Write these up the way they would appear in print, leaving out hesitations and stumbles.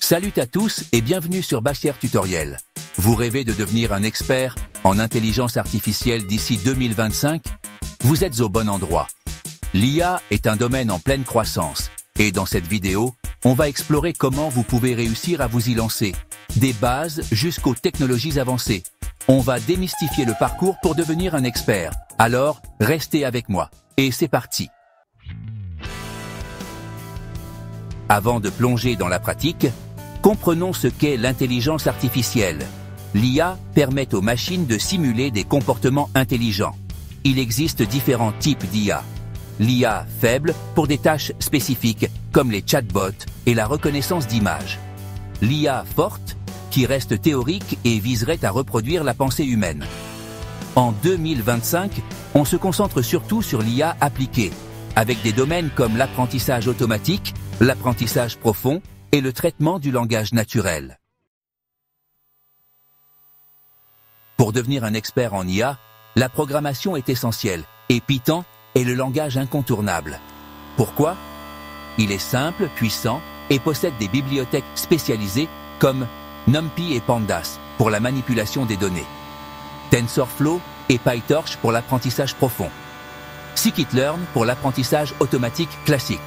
Salut à tous et bienvenue sur Bachir Tutoriel. Vous rêvez de devenir un expert en intelligence artificielle d'ici 2025? Vous êtes au bon endroit. L'IA est un domaine en pleine croissance et dans cette vidéo, on va explorer comment vous pouvez réussir à vous y lancer, des bases jusqu'aux technologies avancées. On va démystifier le parcours pour devenir un expert. Alors, restez avec moi. Et c'est parti. Avant de plonger dans la pratique, comprenons ce qu'est l'intelligence artificielle. L'IA permet aux machines de simuler des comportements intelligents. Il existe différents types d'IA. L'IA faible pour des tâches spécifiques comme les chatbots et la reconnaissance d'images. L'IA forte qui reste théorique et viserait à reproduire la pensée humaine. En 2025, on se concentre surtout sur l'IA appliquée, avec des domaines comme l'apprentissage automatique, l'apprentissage profond et le traitement du langage naturel. Pour devenir un expert en IA, la programmation est essentielle et Python est le langage incontournable. Pourquoi? Il est simple, puissant et possède des bibliothèques spécialisées comme NumPy et Pandas pour la manipulation des données, TensorFlow et PyTorch pour l'apprentissage profond, Scikit-learn pour l'apprentissage automatique classique.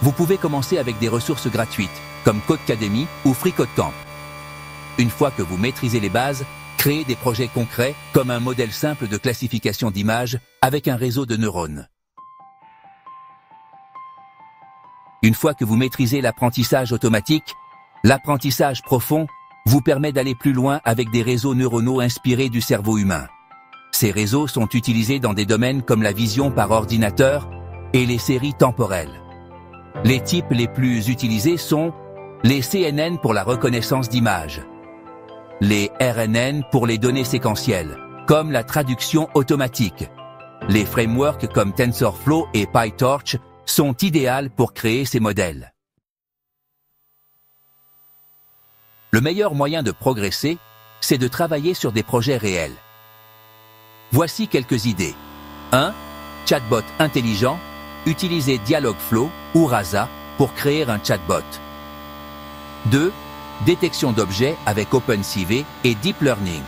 Vous pouvez commencer avec des ressources gratuites comme Codecademy ou FreeCodeCamp. Une fois que vous maîtrisez les bases, créez des projets concrets comme un modèle simple de classification d'images avec un réseau de neurones. Une fois que vous maîtrisez l'apprentissage automatique, l'apprentissage profond vous permet d'aller plus loin avec des réseaux neuronaux inspirés du cerveau humain. Ces réseaux sont utilisés dans des domaines comme la vision par ordinateur et les séries temporelles. Les types les plus utilisés sont les CNN pour la reconnaissance d'images, les RNN pour les données séquentielles, comme la traduction automatique. Les frameworks comme TensorFlow et PyTorch sont idéaux pour créer ces modèles. Le meilleur moyen de progresser, c'est de travailler sur des projets réels. Voici quelques idées. 1. Chatbot intelligent. Utilisez Dialogflow ou Rasa pour créer un chatbot. 2. Détection d'objets avec OpenCV et Deep Learning.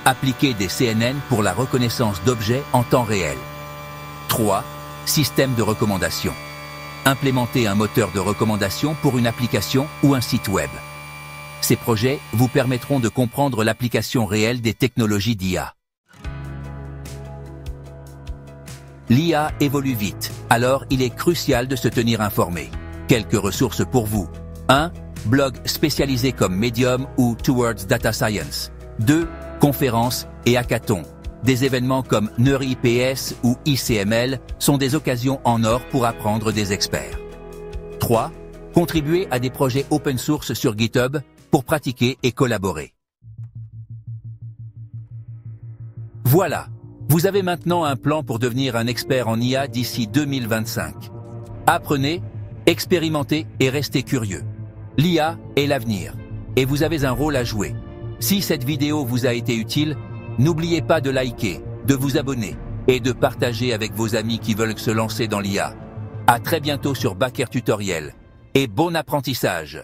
Appliquez des CNN pour la reconnaissance d'objets en temps réel. 3. Système de recommandation. Implémentez un moteur de recommandation pour une application ou un site web. Ces projets vous permettront de comprendre l'application réelle des technologies d'IA. L'IA évolue vite, alors il est crucial de se tenir informé. Quelques ressources pour vous. 1. Blog spécialisé comme Medium ou Towards Data Science. 2. Conférences et hackathons. Des événements comme NeurIPS ou ICML sont des occasions en or pour apprendre des experts. 3. Contribuer à des projets open source sur GitHub pour pratiquer et collaborer. Voilà, vous avez maintenant un plan pour devenir un expert en IA d'ici 2025. Apprenez, expérimentez et restez curieux. L'IA est l'avenir et vous avez un rôle à jouer. Si cette vidéo vous a été utile, n'oubliez pas de liker, de vous abonner et de partager avec vos amis qui veulent se lancer dans l'IA. À très bientôt sur Bachir Tutoriel et bon apprentissage!